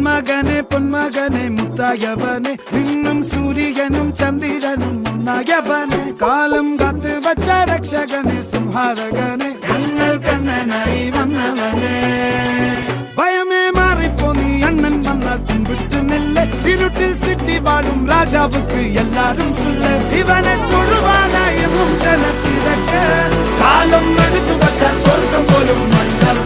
പൊന്മകനെ മുത്തായവനെ നിന്നും സൂര്യനും ചന്ദ്രനും ഒന്നായവനെ കാലം കാത്ത് വച്ച രക്ഷകനെ സംഹാരകനെ ഞങ്ങൾ കണ്ണനായി വന്നവനെ ഭയമേ മാറിപ്പോ നീ അണ്ണൻ വന്നാൽ തുമ്പിട്ട് നില്ല ഇരുട്ടിൽ സിറ്റി വാഴും രാജാവുക്ക് എല്ലാരും സുല്ല ഇവനെ തൊഴുവാനായെന്നും ജനത്തിരക്ക് കാലം എടുത്തു വച്ചാൽ സ്വർഗം പോലും മണ്ണൽ